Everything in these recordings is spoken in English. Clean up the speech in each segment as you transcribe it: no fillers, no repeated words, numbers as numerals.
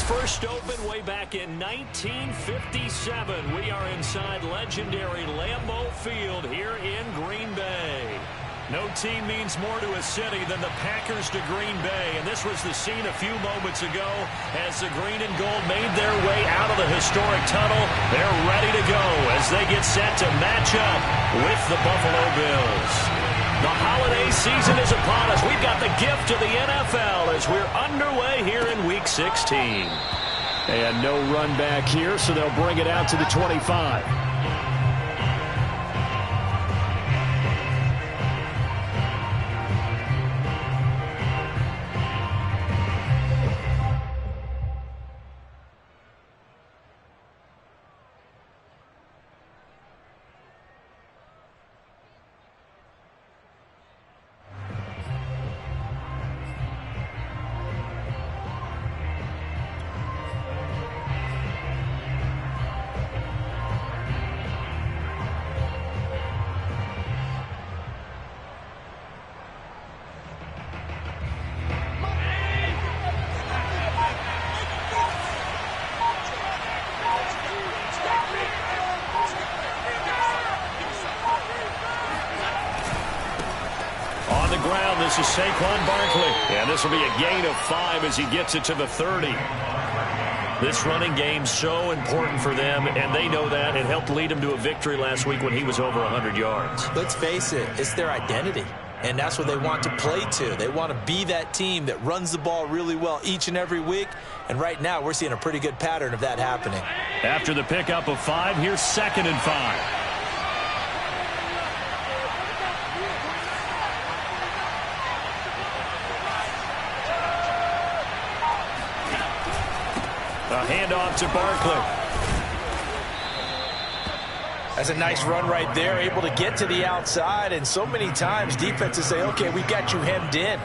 first opened way back in 1957. We are inside legendary Lambeau Field here in Green Bay. No team means more to a city than the Packers to Green Bay, and this was the scene a few moments ago as the green and gold made their way out of the historic tunnel. They're ready to go as they get set to match up with the Buffalo Bills. The holiday season is upon us. We've got the gift of the NFL as we're underway here in Week 16. And no run back here, so they'll bring it out to the 25. This is Saquon Barkley. And this will be a gain of 5 as he gets it to the 30. This running game's so important for them, and they know that. It helped lead him to a victory last week when he was over 100 yards. Let's face it, it's their identity. And that's what they want to play to. They want to be that team that runs the ball really well each and every week. And right now, we're seeing a pretty good pattern of that happening. After the pickup of 5, here's 2nd and 5. A handoff to Barkley. That's a nice run right there, able to get to the outside. And so many times defenses say, okay, we got you hemmed in.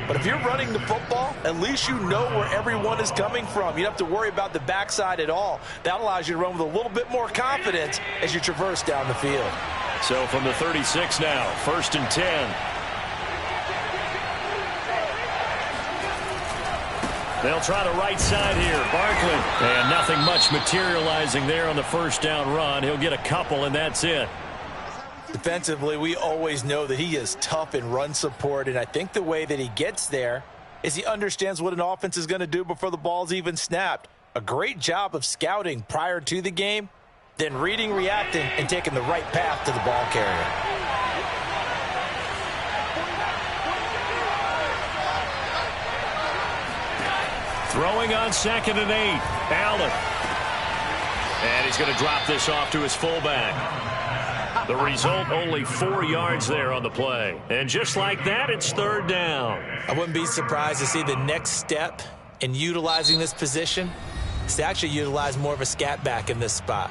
But if you're running the football, at least you know where everyone is coming from. You don't have to worry about the backside at all. That allows you to run with a little bit more confidence as you traverse down the field. So from the 36 now, 1st and 10. They'll try the right side here. Barkley. And nothing much materializing there on the first down run. He'll get a couple, and that's it. Defensively, we always know that he is tough in run support, and I think the way that he gets there is he understands what an offense is going to do before the ball's even snapped. A great job of scouting prior to the game, then reading, reacting, and taking the right path to the ball carrier. Throwing on 2nd and 8. Allen. And he's going to drop this off to his fullback. The result, only 4 yards there on the play. And just like that, it's 3rd down. I wouldn't be surprised to see the next step in utilizing this position is to actually utilize more of a scat back in this spot.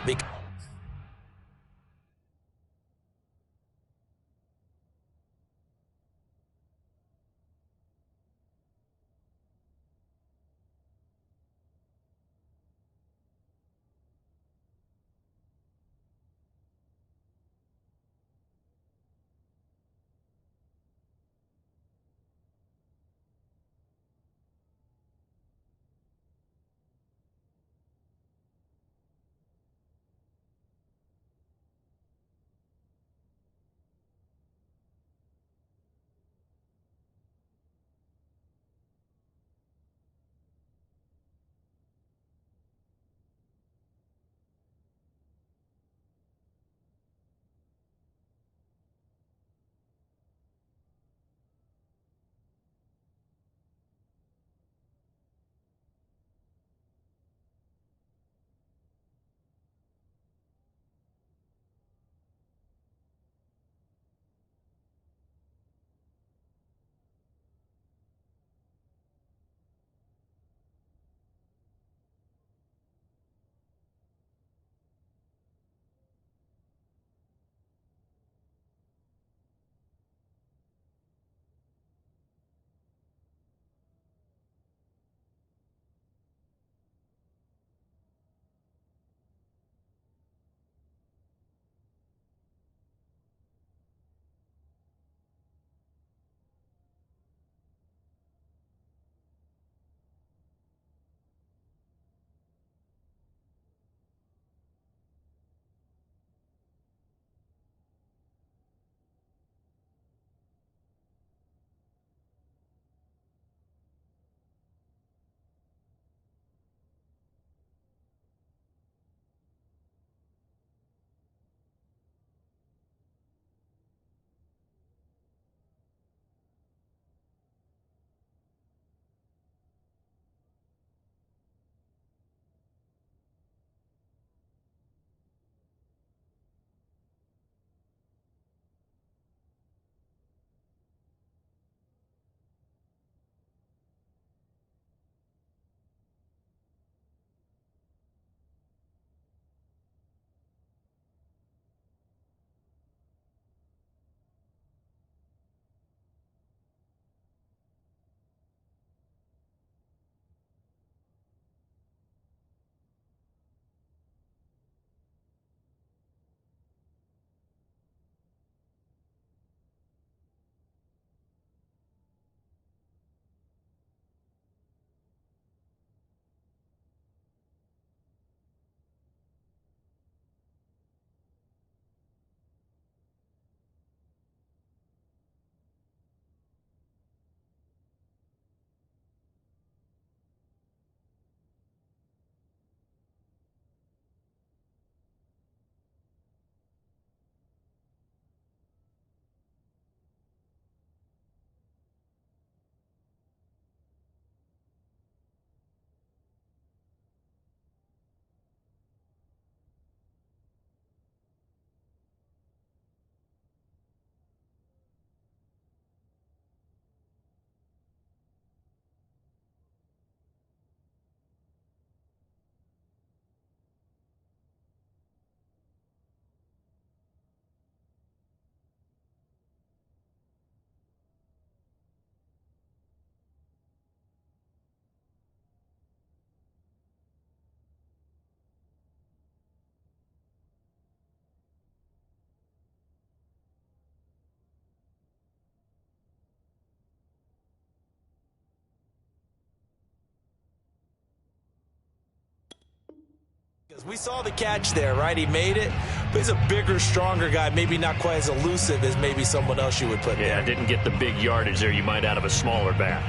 We saw the catch there, right? He made it, but he's a bigger, stronger guy, maybe not quite as elusive as maybe someone else you would put there. Yeah, didn't get the big yardage there you might out of a smaller back.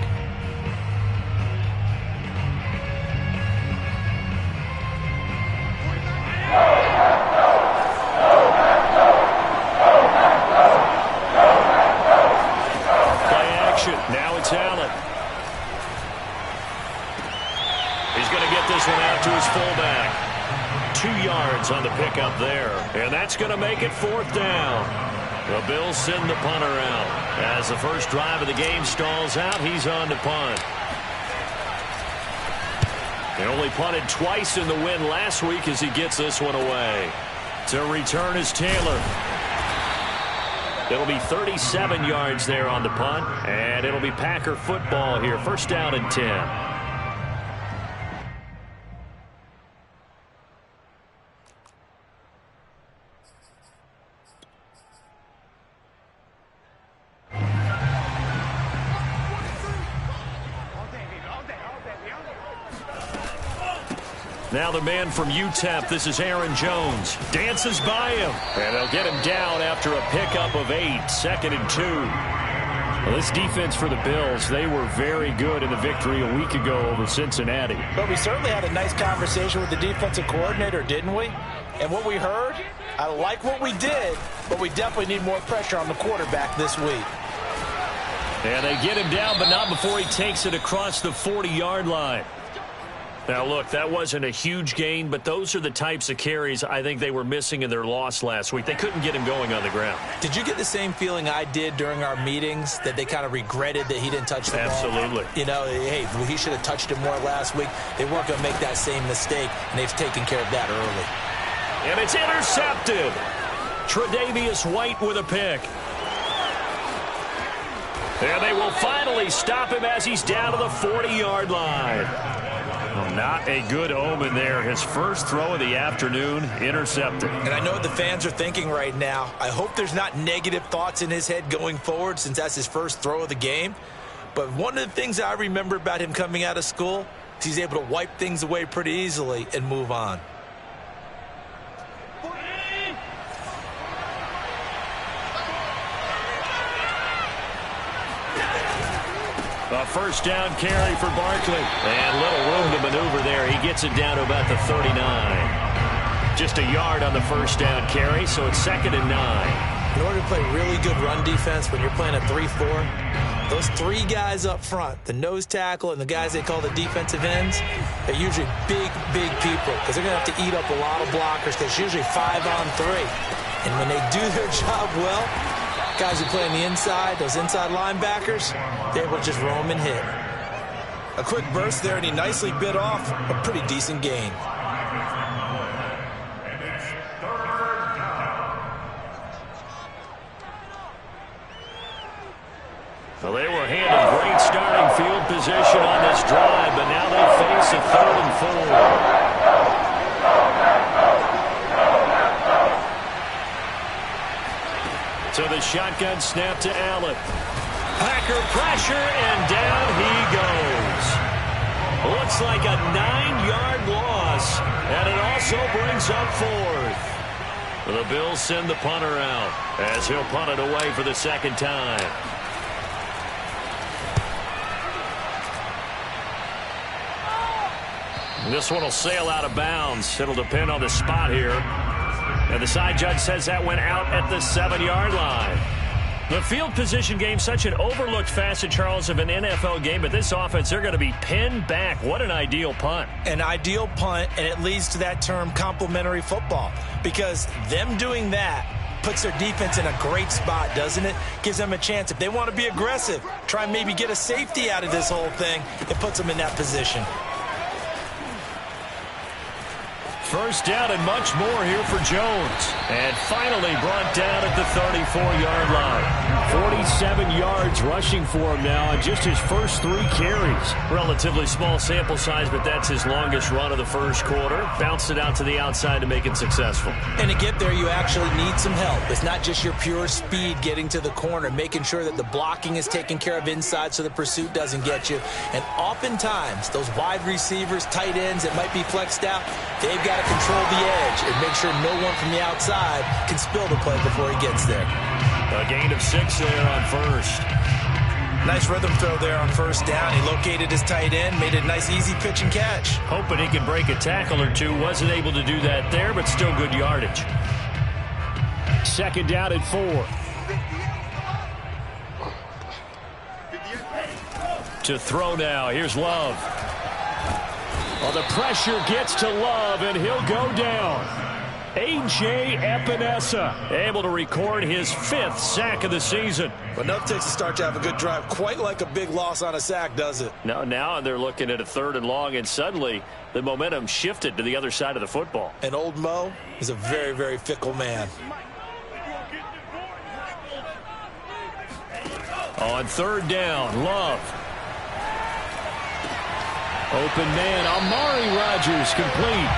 Play action. Now it's Allen. He's going to get this one out to his fullback. 2 yards on the pickup there. And that's going to make it 4th down. The Bills send the punter out. As the first drive of the game stalls out, he's on to punt. They only punted twice in the win last week as he gets this one away. To return is Taylor. It'll be 37 yards there on the punt. And it'll be Packer football here. 1st down and 10. Now the man from UTEP, this is Aaron Jones. Dances by him. And they'll get him down after a pickup of 8. 2nd and 2. Well, this defense for the Bills, they were very good in the victory a week ago over Cincinnati. But we certainly had a nice conversation with the defensive coordinator, didn't we? And what we heard, I like what we did, but we definitely need more pressure on the quarterback this week. And they get him down, but not before he takes it across the 40-yard line. Now, look, that wasn't a huge gain, but those are the types of carries I think they were missing in their loss last week. They couldn't get him going on the ground. Did you get the same feeling I did during our meetings, that they kind of regretted that he didn't touch the ball? Absolutely. You know, hey, he should have touched it more last week. They weren't going to make that same mistake, and they've taken care of that early. And it's intercepted. Tre'Davious White with a pick. And they will finally stop him as he's down to the 40-yard line. Well, not a good omen there. His first throw of the afternoon, intercepted. And I know what the fans are thinking right now. I hope there's not negative thoughts in his head going forward since that's his first throw of the game. But one of the things I remember about him coming out of school is he's able to wipe things away pretty easily and move on. A first down carry for Barkley. And little room to maneuver there. He gets it down to about the 39. Just a yard on the first down carry, so it's 2nd and 9. In order to play really good run defense when you're playing a 3-4, those 3 guys up front, the nose tackle and the guys they call the defensive ends, they're usually big people because they're going to have to eat up a lot of blockers because it's usually 5 on 3. And when they do their job well, guys who play on the inside, those inside linebackers, they're able to just roam and hit. A quick burst there, and he nicely bit off a pretty decent gain. Well, they were handed great starting field position on this drive, but now they face a 3rd and 4. So the shotgun snap to Allen. Packer pressure, and down he goes. Looks like a 9-yard loss, and it also brings up 4th. The Bills send the punter out as he'll punt it away for the 2nd time. This one will sail out of bounds. It'll depend on the spot here. And the side judge says that went out at the 7-yard line. The field position game, such an overlooked facet, Charles, of an NFL game. But this offense, they're going to be pinned back. What an ideal punt. An ideal punt, and it leads to that term complementary football. Because them doing that puts their defense in a great spot, doesn't it? Gives them a chance. If they want to be aggressive, try and maybe get a safety out of this whole thing, it puts them in that position. First down and much more here for Jones. And finally brought down at the 34-yard line. 47 yards rushing for him now on just his first 3 carries. Relatively small sample size, but that's his longest run of the first quarter. Bounced it out to the outside to make it successful. And to get there, you actually need some help. It's not just your pure speed getting to the corner, making sure that the blocking is taken care of inside so the pursuit doesn't get you. And oftentimes, those wide receivers, tight ends that might be flexed out, they've got to control the edge and make sure no one from the outside can spill the play before he gets there. A gain of 6 there on first. Nice rhythm throw there on first down. He located his tight end, made a nice easy pitch and catch. Hoping he can break a tackle or two. Wasn't able to do that there, but still good yardage. 2nd down and 4. To throw now. Here's Love. Well, the pressure gets to Love, and he'll go down. A.J. Epinesa able to record his 5th sack of the season. But enough takes to start to have a good drive. Quite like a big loss on a sack, does it? Now they're looking at a 3rd and long, and suddenly the momentum shifted to the other side of the football. And old Mo is a very, very fickle man. On 3rd down, Love. Open man, Amari Rodgers complete.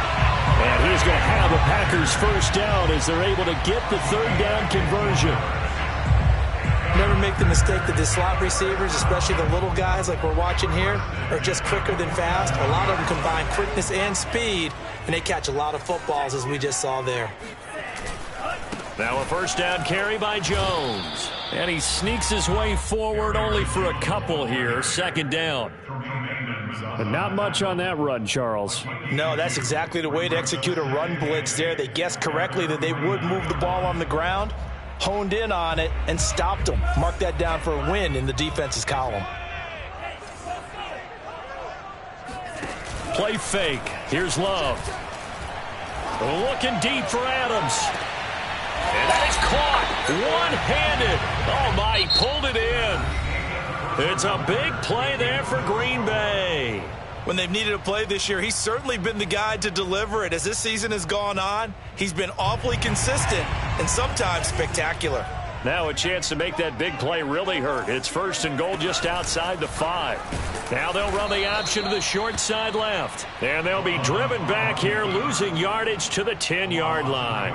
And he's going to have a Packers first down as they're able to get the 3rd down conversion. Never make the mistake that the slot receivers, especially the little guys like we're watching here, are just quicker than fast. A lot of them combine quickness and speed, and they catch a lot of footballs, as we just saw there. Now a first down carry by Jones. And he sneaks his way forward only for a couple here. 2nd down. But not much on that run, Charles. No, that's exactly the way to execute a run blitz there. They guessed correctly that they would move the ball on the ground, honed in on it, and stopped them. Mark that down for a win in the defense's column. Play fake. Here's Love. Looking deep for Adams. And that is caught. One-handed. Oh, my, he pulled it in. It's a big play there for Green Bay. When they've needed a play this year, he's certainly been the guy to deliver it. As this season has gone on, he's been awfully consistent and sometimes spectacular. Now a chance to make that big play really hurt. It's 1st and goal just outside the 5. Now they'll run the option to the short side left. And they'll be driven back here, losing yardage to the 10-yard line.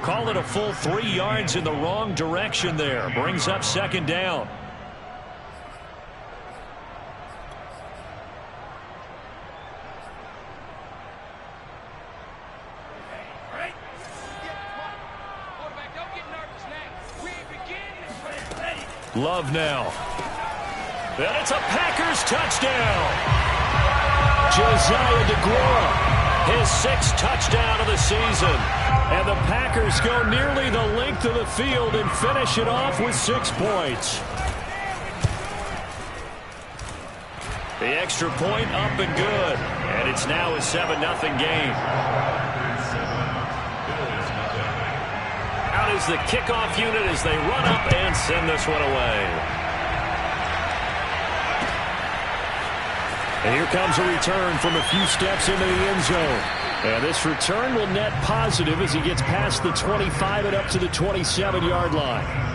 Call it a full 3 yards in the wrong direction there. Brings up 2nd down. Love now. And it's a Packers touchdown. Josiah DeGuara, his 6th touchdown of the season. And the Packers go nearly the length of the field and finish it off with 6 points. The extra point up and good. And it's now a 7-0 game. Out is the kickoff unit as they run up and send this one away. And here comes a return from a few steps into the end zone. And this return will net positive as he gets past the 25 and up to the 27-yard line.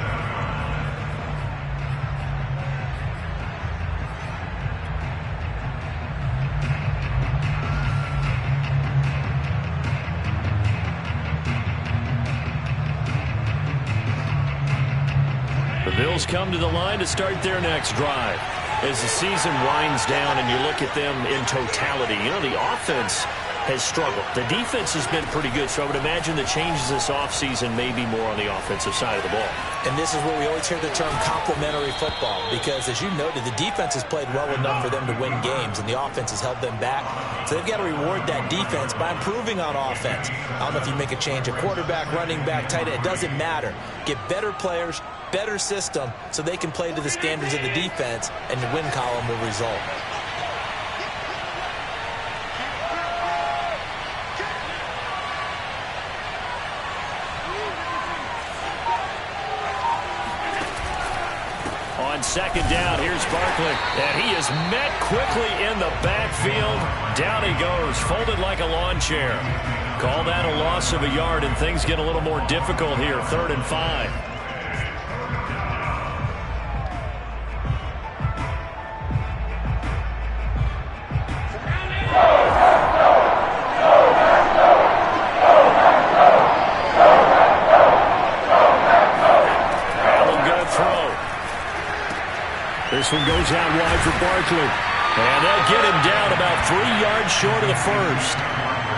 Bills come to the line to start their next drive. As the season winds down and you look at them in totality, you know, the offense has struggled. The defense has been pretty good, so I would imagine the changes this offseason may be more on the offensive side of the ball. And this is where we always hear the term complementary football, because as you noted, the defense has played well enough for them to win games, and the offense has held them back. So they've got to reward that defense by improving on offense. I don't know if you make a change, a quarterback, running back, tight end, it doesn't matter. Get better players, better system, so they can play to the standards of the defense, and the win column will result. On 2nd down, here's Barkley. And he is met quickly in the backfield. Down he goes, folded like a lawn chair. Call that a loss of a yard, and things get a little more difficult here. 3rd and 5. This one goes out wide for Barkley. And they'll get him down about 3 yards short of the first.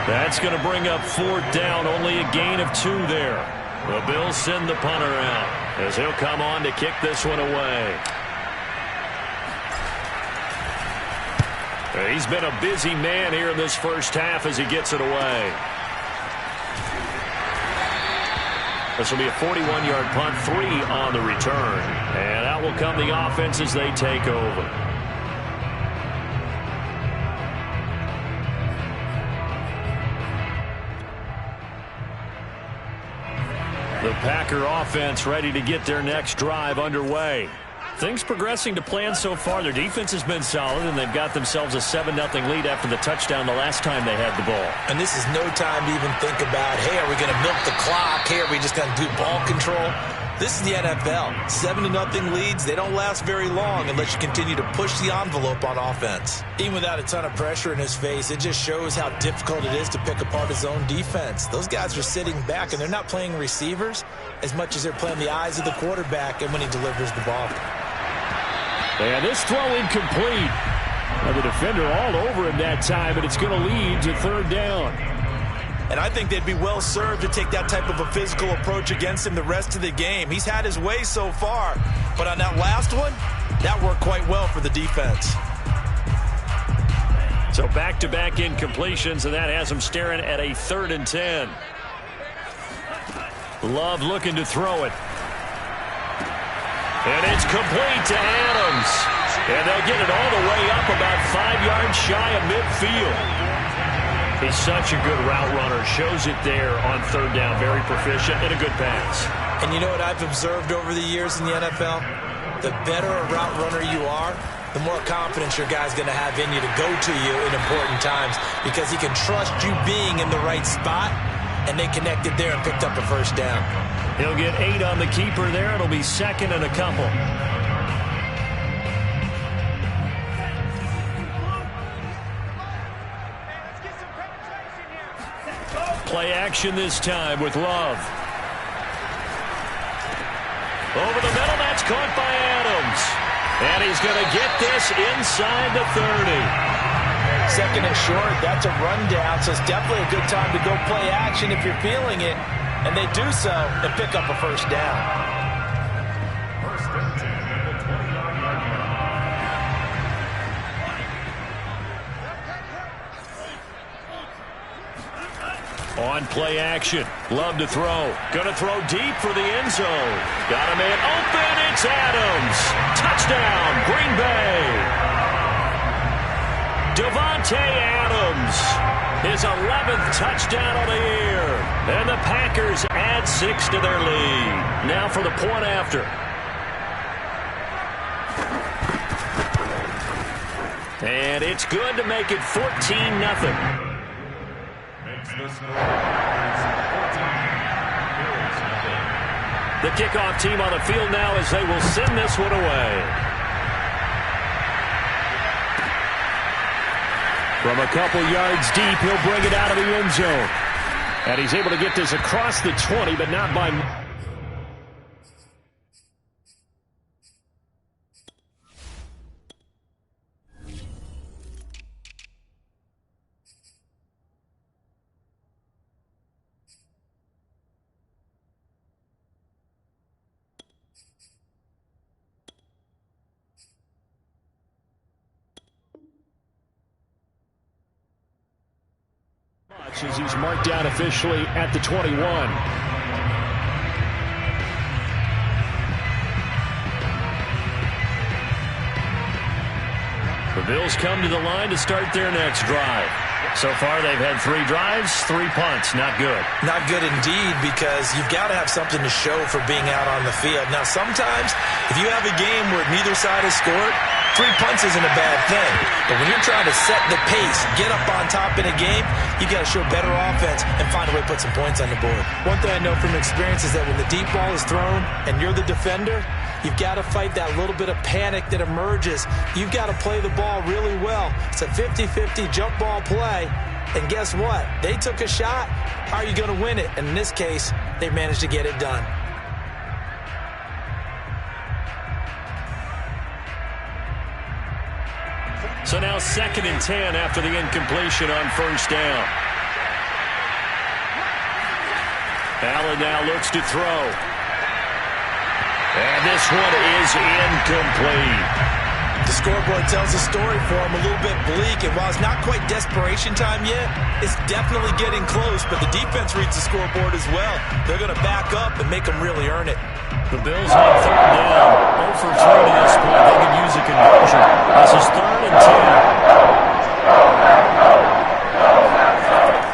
That's going to bring up 4th down, only a gain of 2 there. The Bills send the punter out as he'll come on to kick this one away. He's been a busy man here in this first half as he gets it away. This will be a 41-yard punt, 3 on the return. And out will come the offense as they take over. The Packer offense ready to get their next drive underway. Things progressing to plan so far. Their defense has been solid, and they've got themselves a 7-0 lead after the touchdown the last time they had the ball. And this is no time to even think about, hey, are we going to milk the clock? Hey, are we just going to do ball control? This is the NFL. 7-0 leads, they don't last very long unless you continue to push the envelope on offense. Even without a ton of pressure in his face, it just shows how difficult it is to pick apart his own defense. Those guys are sitting back, and they're not playing receivers as much as they're playing the eyes of the quarterback and when he delivers the ball. And this throw incomplete. And the defender all over him that time, and it's going to lead to 3rd down. And I think they'd be well served to take that type of a physical approach against him the rest of the game. He's had his way so far, but on that last one, that worked quite well for the defense. So back-to-back incompletions, and that has him staring at a 3rd and 10. Love looking to throw it. And it's complete to Adams. And they'll get it all the way up about 5 yards shy of midfield. He's such a good route runner. Shows it there on 3rd down. Very proficient and a good pass. And you know what I've observed over the years in the NFL? The better a route runner you are, the more confidence your guy's going to have in you to go to you in important times because he can trust you being in the right spot, and they connected there and picked up a 1st down. He'll get 8 on the keeper there. It'll be 2nd and a couple. Play action this time with Love. Over the middle, that's caught by Adams. And he's going to get this inside the 30. 2nd and short, that's a rundown, so it's definitely a good time to go play action if you're feeling it. And they do so and pick up a 1st down. On play action, Love to throw. Gonna throw deep for the end zone. Got a man open, it's Adams. Touchdown, Green Bay. Devontae Adams, his 11th touchdown of the year. And the Packers add 6 to their lead. Now for the point after. And it's good to make it 14-0. The kickoff team on the field now as they will send this one away. From a couple yards deep, he'll bring it out of the end zone. And he's able to get this across the 20, but not by... as he's marked down officially at the 21. The Bills come to the line to start their next drive. So far, they've had 3 drives, 3 punts. Not good. Not good indeed, because you've got to have something to show for being out on the field. Now, sometimes, if you have a game where neither side has scored, 3 punts isn't a bad thing. But when you're trying to set the pace, get up on top in a game, you got to show better offense and find a way to put some points on the board. One thing I know from experience is that when the deep ball is thrown and you're the defender, you've got to fight that little bit of panic that emerges. You've got to play the ball really well. It's a 50-50 jump ball play. And guess what? They took a shot. How are you going to win it? And in this case, they managed to get it done. So now 2nd and 10 after the incompletion on first down. Allen now looks to throw. And this one is incomplete. The scoreboard tells a story for him, a little bit bleak, and while it's not quite desperation time yet, it's definitely getting close, but the defense reads the scoreboard as well. They're going to back up and make them really earn it. The Bills on 3rd down. 0 for 3 to this point. They can use a conversion. This is 3rd and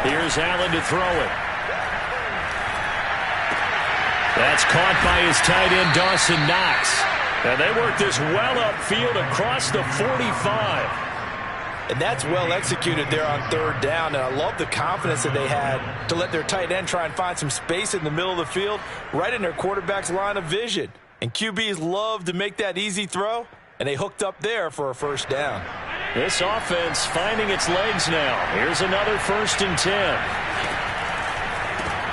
10. Here's Allen to throw it. That's caught by his tight end, Dawson Knox. And they work this well upfield across the 45. And that's well executed there on 3rd down. And I love the confidence that they had to let their tight end try and find some space in the middle of the field, right in their quarterback's line of vision. And QBs love to make that easy throw, and they hooked up there for a first down. This offense finding its legs now. Here's another 1st and 10.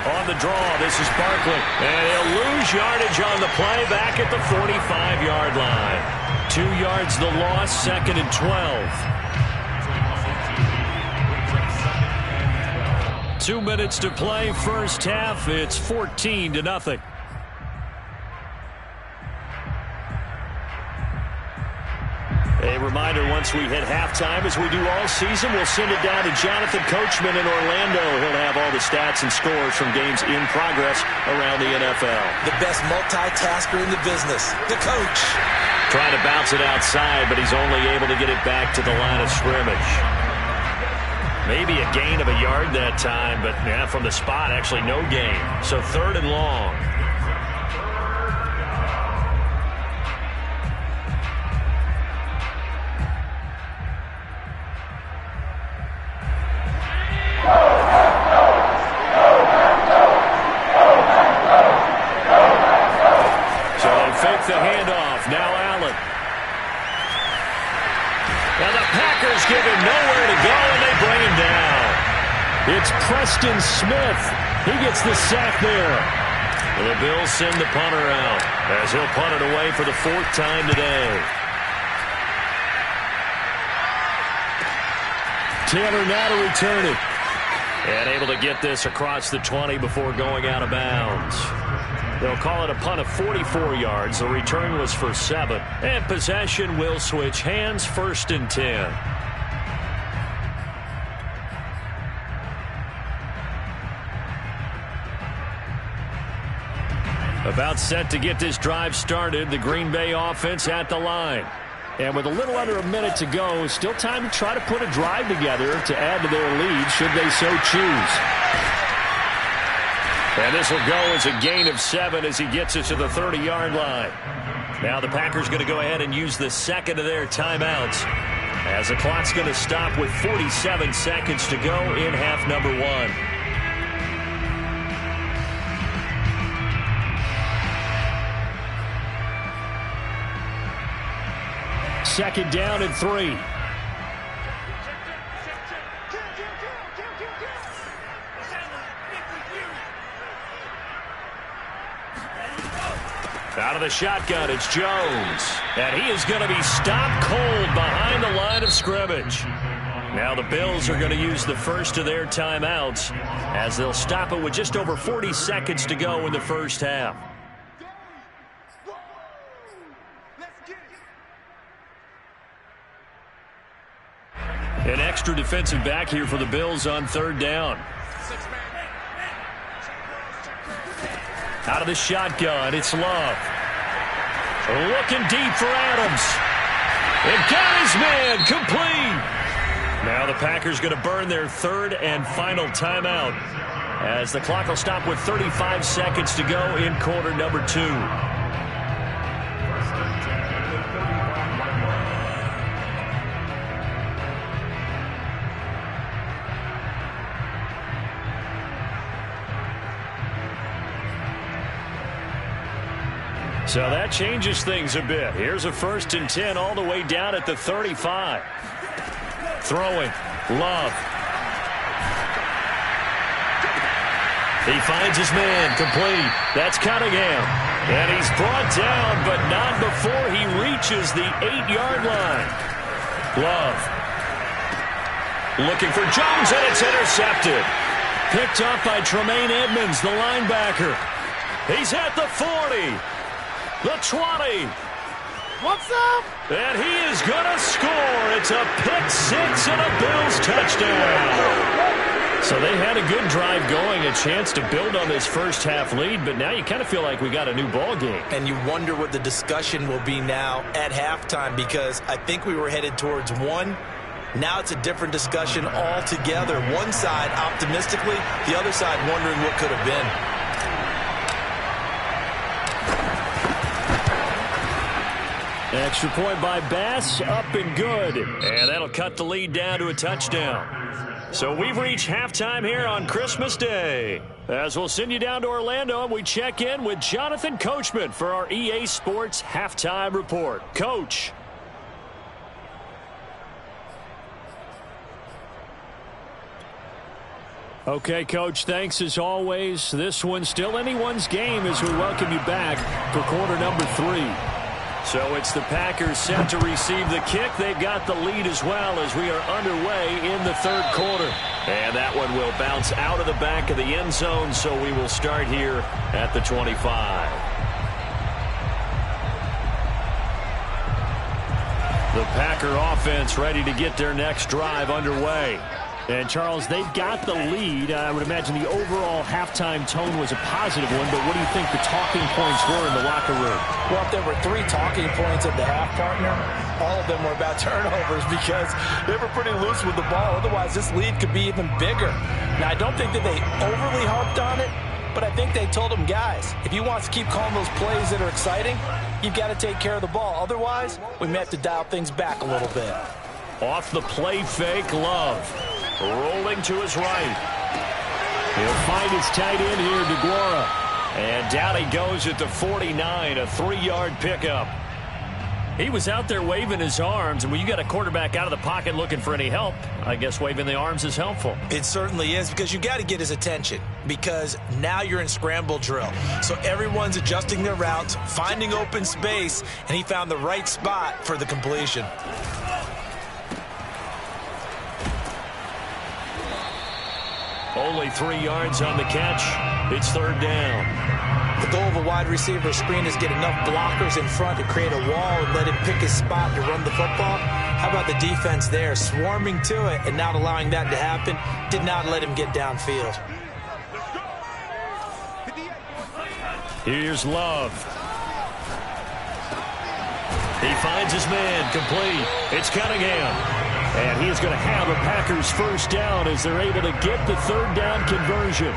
On the draw, this is Barkley. And he'll lose yardage on the play back at the 45-yard line. 2 yards the loss, 2nd and 12. 2 minutes to play, first half. It's 14-0. A reminder, once we hit halftime, as we do all season, we'll send it down to Jonathan Coachman in Orlando. He'll have all the stats and scores from games in progress around the NFL. The best multitasker in the business, the coach. Trying to bounce it outside, but he's only able to get it back to the line of scrimmage. Maybe a gain of a yard that time, but yeah, from the spot, actually no gain. So 3rd and long. The handoff. Now Allen. And the Packers give him nowhere to go, and they bring him down. It's Preston Smith. He gets the sack there. And the Bills send the punter out as he'll punt it away for the 4th time today. Taylor now to return it. And able to get this across the 20 before going out of bounds. They'll call it a punt of 44 yards. The return was for 7. And possession will switch hands, 1st and 10. About set to get this drive started. The Green Bay offense at the line. And with a little under a minute to go, still time to try to put a drive together to add to their lead should they so choose. And this will go as a gain of 7 as he gets it to the 30-yard line. Now the Packers going to go ahead and use the 2nd of their timeouts as the clock's going to stop with 47 seconds to go in half number 1. Second down and 3. Out of the shotgun, it's Jones. And he is going to be stopped cold behind the line of scrimmage. Now the Bills are going to use the first of their timeouts as they'll stop it with just over 40 seconds to go in the first half. An extra defensive back here for the Bills on 3rd down. Out of the shotgun, it's Love. Looking deep for Adams. And got his man complete. Now the Packers going to burn their 3rd and final timeout as the clock will stop with 35 seconds to go in quarter number 2. So that changes things a bit. Here's a 1st and 10 all the way down at the 35. Throwing. Love. He finds his man complete. That's Cunningham. And he's brought down, but not before he reaches the 8-yard line. Love. Looking for Jones, and it's intercepted. Picked up by Tremaine Edmonds, the linebacker. He's at the 40. The 20. What's up? And he is going to score. It's a pick six and a Bills touchdown. So they had a good drive going, a chance to build on this first half lead, but now you kind of feel like we got a new ball game. And you wonder what the discussion will be now at halftime, because I think we were headed towards one. Now it's a different discussion altogether. One side optimistically, the other side wondering what could have been. Extra point by Bass, up and good. And that'll cut the lead down to a touchdown. So we've reached halftime here on Christmas Day. As we'll send you down to Orlando, and we check in with Jonathan Coachman for our EA Sports Halftime Report. Coach. Okay, Coach, thanks as always. This one's still anyone's game as we welcome you back for quarter number 3. So it's the Packers set to receive the kick. They've got the lead as well as we are underway in the third quarter. And that one will bounce out of the back of the end zone, so we will start here at the 25. The Packer offense ready to get their next drive underway. And, Charles, they've got the lead. I would imagine the overall halftime tone was a positive one, but what do you think the talking points were in the locker room? Well, if there were 3 talking points at the half, partner, all of them were about turnovers because they were pretty loose with the ball. Otherwise, this lead could be even bigger. Now, I don't think that they overly harped on it, but I think they told them, guys, if you want to keep calling those plays that are exciting, you've got to take care of the ball. Otherwise, we may have to dial things back a little bit. Off the play fake, Love. Rolling to his right. He'll find his tight end here, DeGuara. And down he goes at the 49, a 3-yard pickup. He was out there waving his arms, and when you got a quarterback out of the pocket looking for any help, I guess waving the arms is helpful. It certainly is, because you got to get his attention, because now you're in scramble drill. So everyone's adjusting their routes, finding open space, and he found the right spot for the completion. Only 3 yards on the catch. It's third down. The goal of a wide receiver screen is get enough blockers in front to create a wall and let him pick his spot to run the football. How about the defense there, swarming to it and not allowing that to happen? Did not let him get downfield. Here's Love. He finds his man, complete. It's Cunningham. And he is going to have a Packers first down as they're able to get the third down conversion.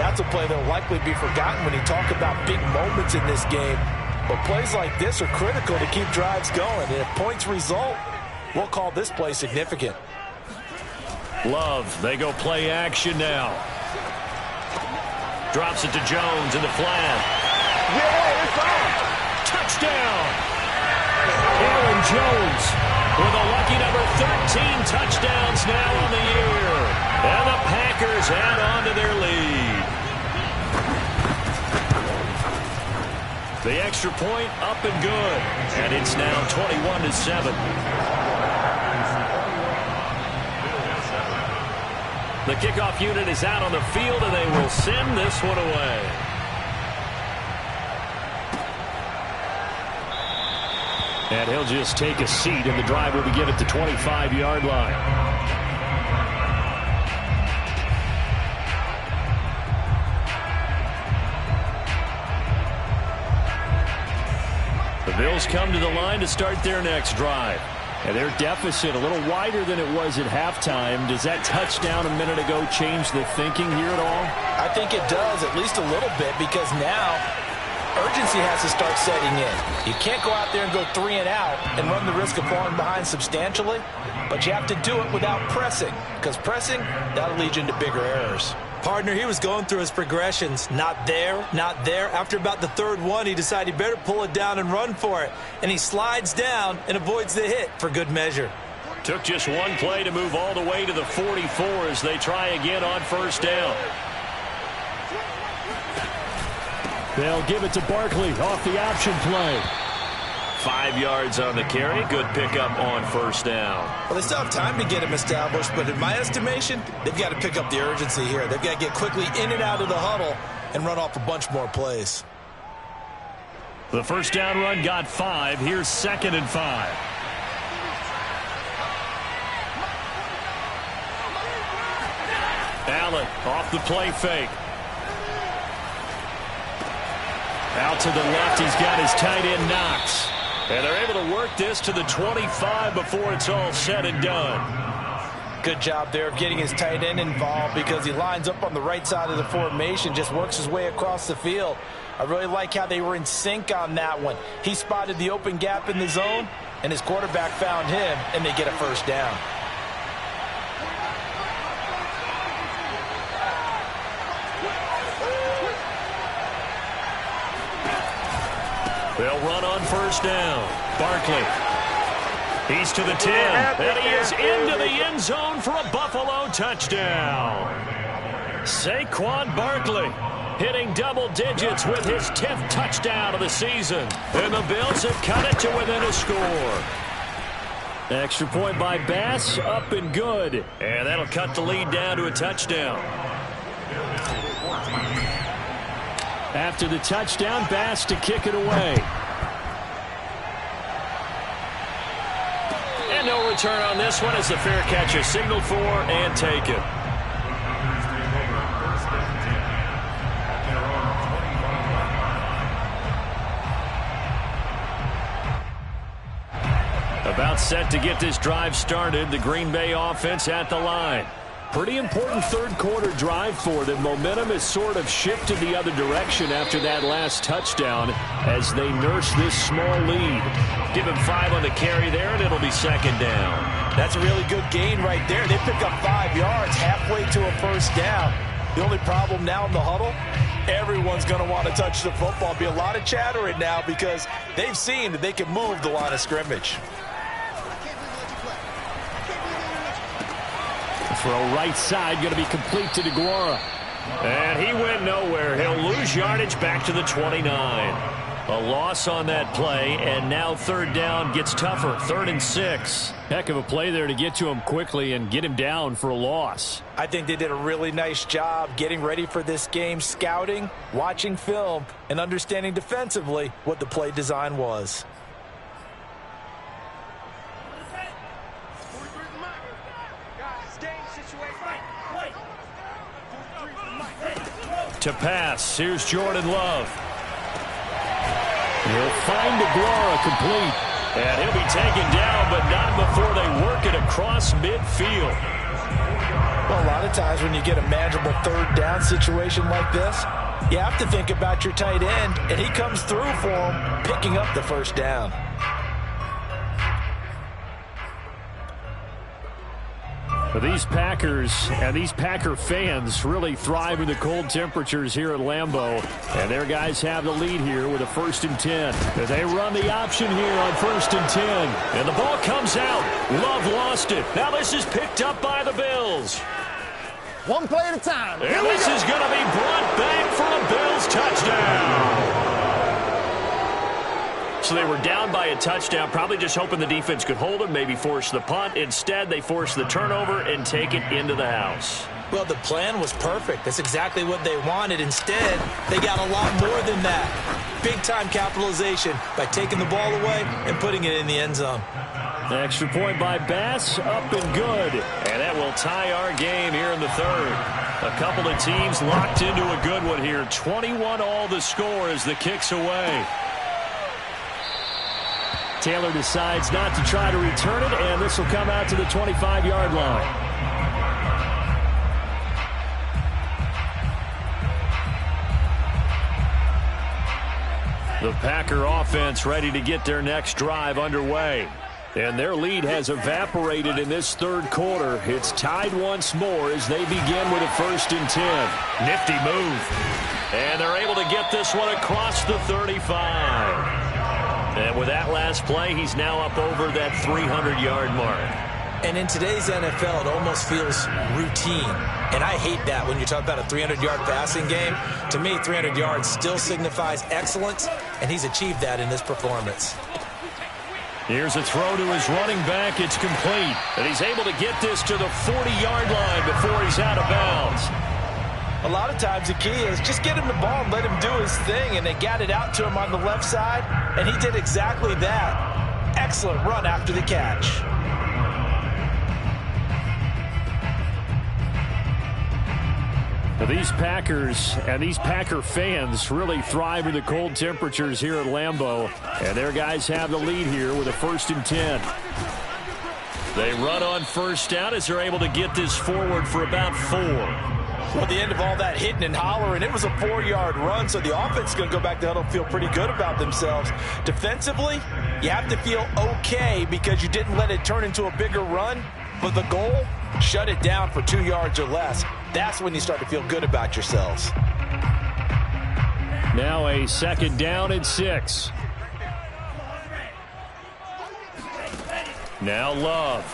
That's a play that will likely be forgotten when you talk about big moments in this game. But plays like this are critical to keep drives going. And if points result, we'll call this play significant. Love, they go play action now. Drops it to Jones in the flat. Yeah, it's on. Touchdown! Aaron Jones with a lucky number 13 touchdowns now on the year. And the Packers add on to their lead. The extra point up and good. And it's now 21-7. The kickoff unit is out on the field, and they will send this one away. And he'll just take a seat, and the drive will begin at the 25-yard line. The Bills come to the line to start their next drive. And their deficit a little wider than it was at halftime. Does that touchdown a minute ago change the thinking here at all? I think it does, at least a little bit, because now urgency has to start setting in. You can't go out there and go 3 and out and run the risk of falling behind substantially, but you have to do it without pressing, because pressing, that'll lead you into bigger errors. Partner, he was going through his progressions. Not there, not there. After about the third one, he decided he better pull it down and run for it. And he slides down and avoids the hit for good measure. Took just one play to move all the way to the 44 as they try again on first down. They'll give it to Barkley off the option play. 5 yards on the carry. Good pickup on first down. Well, they still have time to get him established, but in my estimation, they've got to pick up the urgency here. They've got to get quickly in and out of the huddle and run off a bunch more plays. The first down run got 5. Here's 2nd and 5. Allen off the play fake. Out to the left, he's got his tight end Knox. And they're able to work this to the 25 before it's all said and done. Good job there of getting his tight end involved because he lines up on the right side of the formation, just works his way across the field. I really like how they were in sync on that one. He spotted the open gap in the zone, and his quarterback found him, and they get a first down. They'll run on first down. Barkley. He's to the 10. And he is into the end zone for a Buffalo touchdown. Saquon Barkley hitting double digits with his 10th touchdown of the season. And the Bills have cut it to within a score. Extra point by Bass, up and good. And that'll cut the lead down to a touchdown. After the touchdown, Bass to kick it away. And no return on this one as the fair catch is signaled for and taken. About set to get this drive started. The Green Bay offense at the line. Pretty important third quarter drive for them. Momentum has sort of shifted the other direction after that last touchdown as they nurse this small lead. Give him 5 on the carry there, and it'll be 2nd down. That's a really good gain right there. They pick up 5 yards halfway to a first down. The only problem now in the huddle, everyone's going to want to touch the football. Be a lot of chattering now because they've seen that they can move the line of scrimmage. Throw right side, going to be complete to DeGuara. And he went nowhere. He'll lose yardage back to the 29. A loss on that play, and now 3rd down gets tougher. 3rd and 6. Heck of a play there to get to him quickly and get him down for a loss. I think they did a really nice job getting ready for this game, scouting, watching film, and understanding defensively what the play design was. To pass, here's Jordan Love. He'll find DeGuara complete. And he'll be taken down, but not before they work it across midfield. Well, a lot of times when you get a manageable 3rd down situation like this, you have to think about your tight end, and he comes through for him, picking up the first down. But these Packers and these Packer fans really thrive in the cold temperatures here at Lambeau. And their guys have the lead here with a 1st and 10. As they run the option here on 1st and 10. And the ball comes out. Love lost it. Now this is picked up by the Bills. One play at a time. And this is going to be brought back for a Bills touchdown. So they were down by a touchdown, probably just hoping the defense could hold them, maybe force the punt. Instead, they force the turnover and take it into the house. Well, the plan was perfect. That's exactly what they wanted. Instead, they got a lot more than that. Big-time capitalization by taking the ball away and putting it in the end zone. Extra point by Bass, up and good. And that will tie our game here in the 3rd. A couple of teams locked into a good one here. 21-all the score as the kick's away. Taylor decides not to try to return it, and this will come out to the 25-yard line. The Packer offense ready to get their next drive underway. And their lead has evaporated in this 3rd quarter. It's tied once more as they begin with a 1st and 10. Nifty move. And they're able to get this one across the 35. And with that last play, he's now up over that 300-yard mark. And in today's NFL, it almost feels routine. And I hate that when you talk about a 300-yard passing game. To me, 300 yards still signifies excellence, and he's achieved that in this performance. Here's a throw to his running back. It's complete. And he's able to get this to the 40-yard line before he's out of bounds. A lot of times the key is just get him the ball and let him do his thing, and they got it out to him on the left side, and he did exactly that. Excellent run after the catch. Now these Packers and these Packer fans really thrive in the cold temperatures here at Lambeau, and their guys have the lead here with a 1st and 10. They run on first down as they're able to get this forward for about 4. Well, at the end of all that hitting and hollering, it was a 4-yard run, so the offense is going to go back to huddle and feel pretty good about themselves. Defensively, you have to feel okay because you didn't let it turn into a bigger run, but the goal, shut it down for 2 yards or less. That's when you start to feel good about yourselves. Now a 2nd down and 6. Now Love.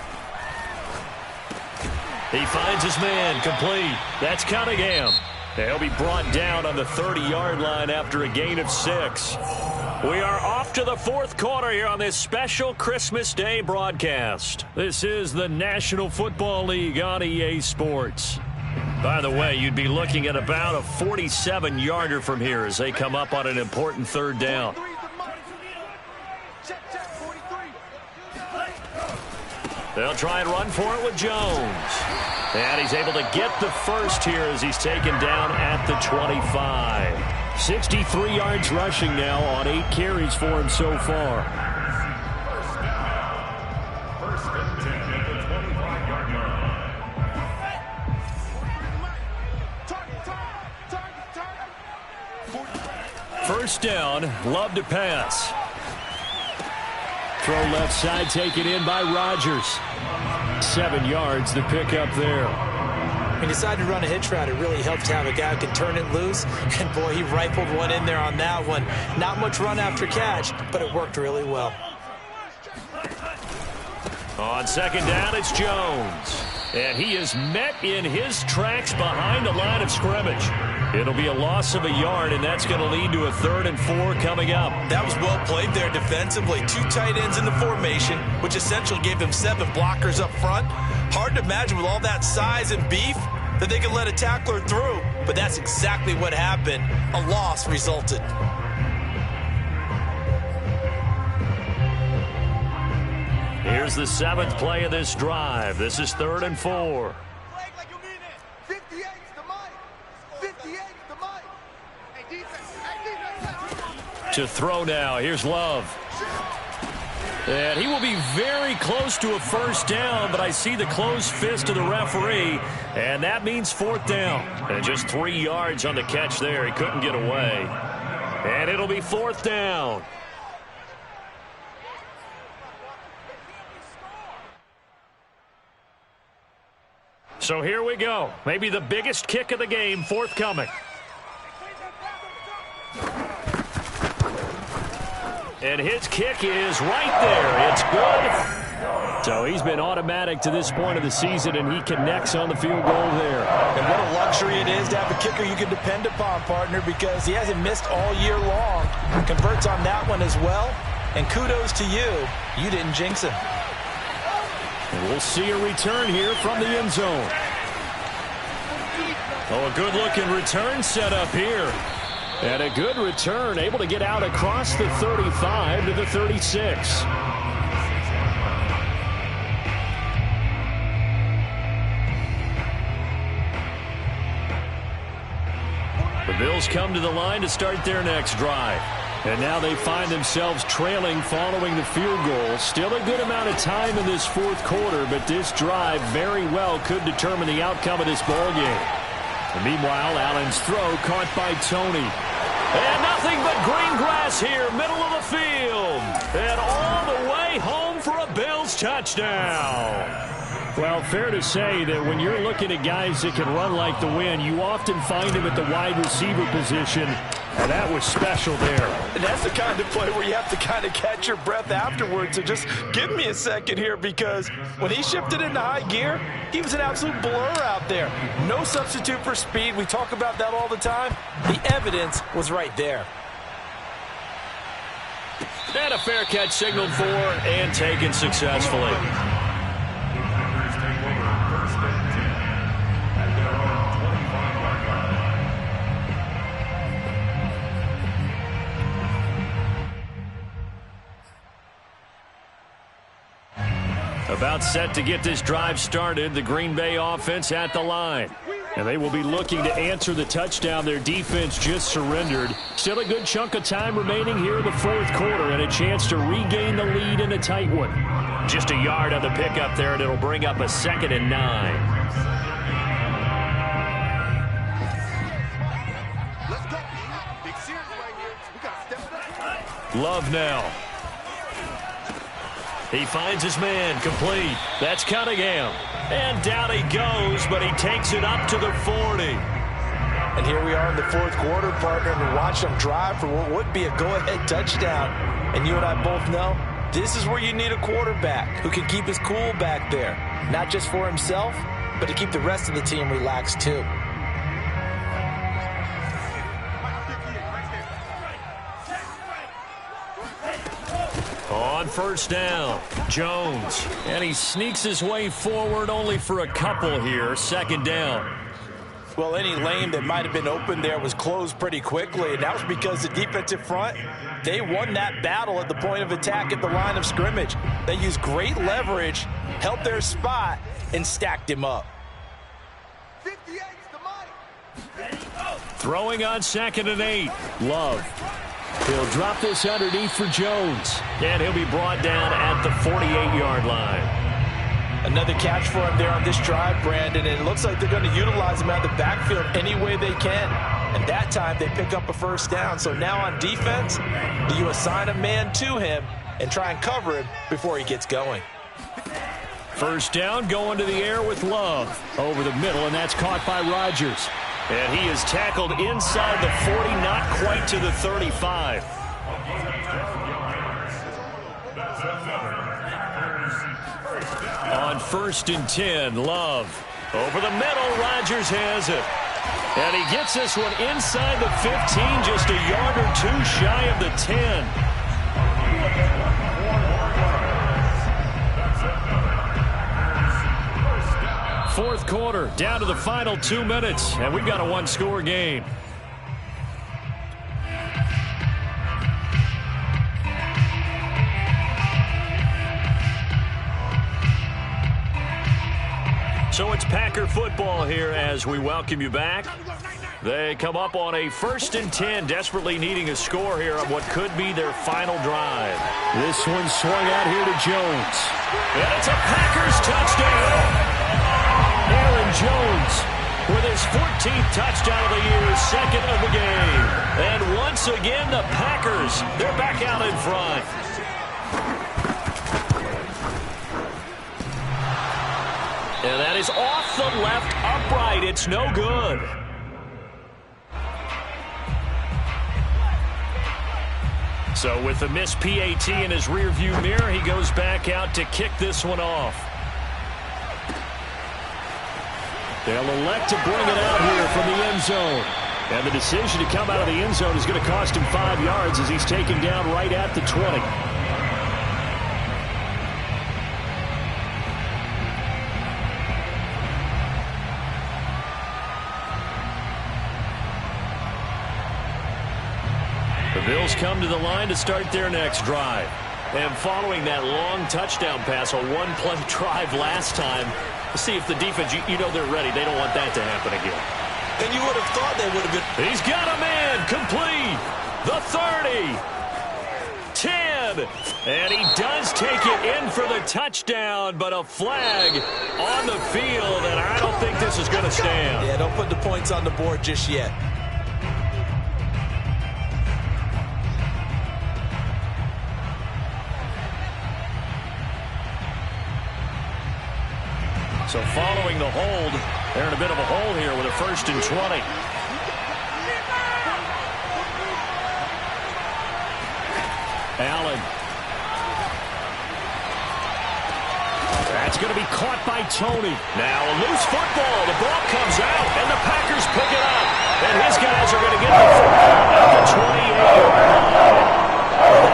He finds his man, complete. That's Cunningham. He'll be brought down on the 30-yard line after a gain of 6. We are off to the 4th quarter here on this special Christmas Day broadcast. This is the National Football League on EA Sports. By the way, you'd be looking at about a 47-yarder from here as they come up on an important 3rd down. They'll try and run for it with Jones. And he's able to get the first here as he's taken down at the 25. 63 yards rushing now on 8 carries for him so far. First down, Love to pass. Throw left side taken in by Rodgers. 7 yards, the pickup there. He decided to run a hitch route. It really helped to have a guy who can turn it loose. And, boy, he rifled one in there on that one. Not much run after catch, but it worked really well. On 2nd down, it's Jones. And he is met in his tracks behind the line of scrimmage. It'll be a loss of a yard, and that's going to lead to a 3rd and 4 coming up. That was well played there defensively. 2 tight ends in the formation, which essentially gave them 7 blockers up front. Hard to imagine with all that size and beef that they could let a tackler through, but that's exactly what happened. A loss resulted. Here's the 7th play of this drive. This is 3rd and 4. To throw now. Here's Love. And he will be very close to a 1st down, but I see the closed fist of the referee, and that means 4th down. And just 3 yards on the catch there. He couldn't get away. And it'll be 4th down. So here we go. Maybe the biggest kick of the game forthcoming. And his kick is right there. It's good. So he's been automatic to this point of the season, and he connects on the field goal there. And what a luxury it is to have a kicker you can depend upon, partner, because he hasn't missed all year long. Converts on that one as well. And kudos to you. You didn't jinx him. And we'll see a return here from the end zone. Oh, a good-looking return set up here. And a good return, able to get out across the 35 to the 36. The Bills come to the line to start their next drive. And now they find themselves trailing following the field goal. Still a good amount of time in this 4th quarter, but this drive very well could determine the outcome of this ball game. And meanwhile, Allen's throw caught by Tony. And nothing but green grass here, middle of the field. And all the way home for a Bills touchdown. Well, fair to say that when you're looking at guys that can run like the wind, you often find them at the wide receiver position. And that was special there. And that's the kind of play where you have to kind of catch your breath afterwards. So just give me a second here, because when he shifted into high gear, he was an absolute blur out there. No substitute for speed. We talk about that all the time. The evidence was right there. And a fair catch signaled for and taken successfully. About set to get this drive started, the Green Bay offense at the line. And they will be looking to answer the touchdown their defense just surrendered. Still a good chunk of time remaining here in the fourth quarter and a chance to regain the lead in a tight one. Just a yard on the pickup there, and it'll bring up a 2nd and 9. Let's go. Big series right here. We got to step it up. Love now. He finds his man, complete. That's Cunningham. And down he goes, but he takes it up to the 40. And here we are in the fourth quarter, partner, and watch them drive for what would be a go-ahead touchdown. And you and I both know this is where you need a quarterback who can keep his cool back there. Not just for himself, but to keep the rest of the team relaxed too. On first down, Jones. And he sneaks his way forward only for a couple here. 2nd down. Well, any lane that might have been open there was closed pretty quickly, and that was because the defensive front, they won that battle at the point of attack at the line of scrimmage. They used great leverage, held their spot, and stacked him up. 58's the money. Throwing on 2nd and 8. Love. He'll drop this underneath for Jones. And he'll be brought down at the 48-yard line. Another catch for him there on this drive, Brandon, and it looks like they're going to utilize him out of the backfield any way they can. And that time they pick up a first down. So now on defense, you assign a man to him and try and cover him before he gets going. First down, going to the air with Love. Over the middle, and that's caught by Rodgers. And he is tackled inside the 40, not quite to the 35. On 1st and 10, Love. Over the middle, Rodgers has it. And he gets this one inside the 15, just a yard or two shy of the 10. Fourth quarter, down to the final 2 minutes, and we've got a one-score game. So it's Packer football here as we welcome you back. They come up on a 1st and 10, desperately needing a score here on what could be their final drive. This one swung out here to Jones. And it's a Packers touchdown. Aaron Jones with his 14th touchdown of the year, 2nd of the game. And once again, the Packers, they're back out in front. And that is off the left upright. It's no good. So with the missed PAT in his rearview mirror, he goes back out to kick this one off. They'll elect to bring it out here from the end zone. And the decision to come out of the end zone is going to cost him 5 yards as he's taken down right at the 20. The Bills come to the line to start their next drive. And following that long touchdown pass, a one-play drive last time, see if the defense, you know they're ready. They don't want that to happen again. And you would have thought they would have been. He's got a man complete. The 30. 10. And he does take it in for the touchdown, but a flag on the field, and I don't think this is going to stand. Yeah, don't put the points on the board just yet. So following the hold, they're in a bit of a hole here with a 1st and 20. Allen. That's going to be caught by Tony. Now a loose football. The ball comes out, and the Packers pick it up. And his guys are going to get the football at the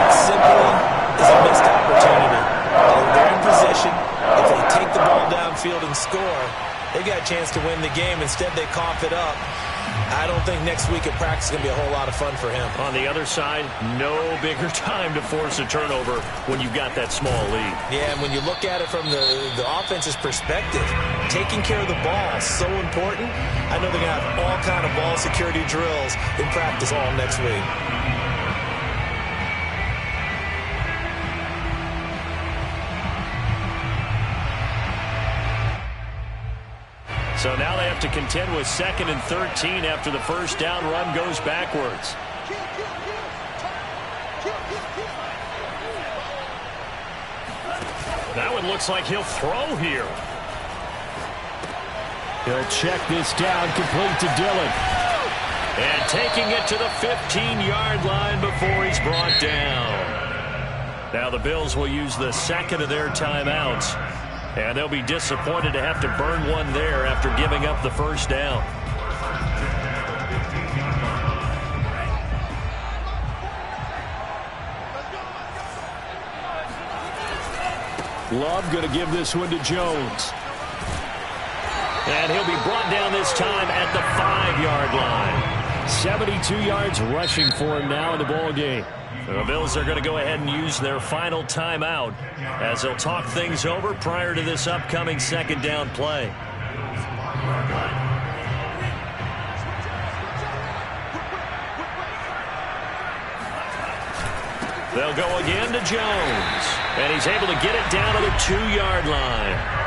28. simply is a missed opportunity. They're in position. If they take the ball downfield and score, they got a chance to win the game. Instead, they cough it up. I don't think next week at practice is going to be a whole lot of fun for him. On the other side, no bigger time to force a turnover when you've got that small lead. Yeah, and when you look at it from the offense's perspective, taking care of the ball is so important. I know they're going to have all kind of ball security drills in practice all next week. So now they have to contend with 2nd and 13 after the first down run goes backwards. That one looks like he'll throw here. He'll check this down, complete to Dillon. And taking it to the 15-yard line before he's brought down. Now the Bills will use the second of their timeouts. And they'll be disappointed to have to burn one there after giving up the first down. Love going to give this one to Jones. And he'll be brought down this time at the 5-yard line. 72 yards rushing for him now in the ball game. The Bills are going to go ahead and use their final timeout as they'll talk things over prior to this upcoming second down play. They'll go again to Jones, and he's able to get it down to the 2-yard line.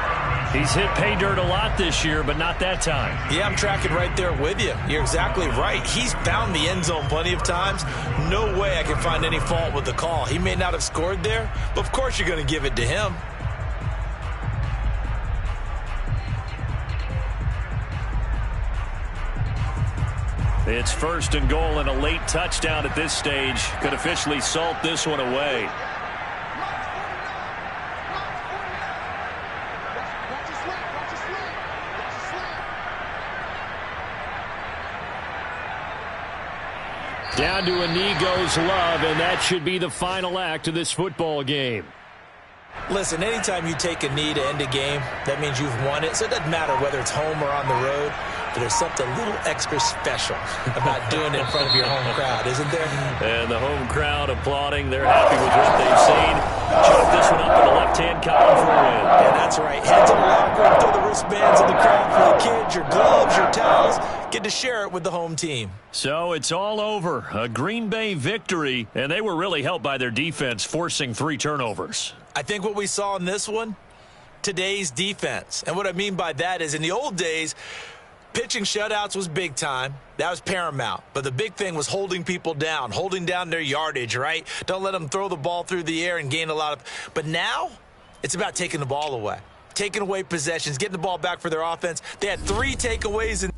He's hit pay dirt a lot this year, but not that time. Yeah, I'm tracking right there with you. You're exactly right. He's found the end zone plenty of times. No way I can find any fault with the call. He may not have scored there, but of course you're going to give it to him. It's 1st and goal, and a late touchdown at this stage could officially salt this one away. Down to a knee goes Love, and that should be the final act of this football game. Listen, anytime you take a knee to end a game, that means you've won it. So it doesn't matter whether it's home or on the road, but there's something a little extra special about doing it in front of your home crowd, isn't there? And the home crowd applauding. They're happy with what they've seen. Chalk this one up in the left-hand column for a win. Yeah, that's right. Head to the locker room, throw the wristbands in the crowd for the kids, your gloves, your towels. Get to share it with the home team. So it's all over. A Green Bay victory, and they were really helped by their defense, forcing 3 turnovers. I think what we saw in this one, today's defense. And what I mean by that is in the old days, pitching shutouts was big time. That was paramount. But the big thing was holding people down, holding down their yardage, right? Don't let them throw the ball through the air and gain a lot of. But now it's about taking the ball away, taking away possessions, getting the ball back for their offense. They had 3 takeaways in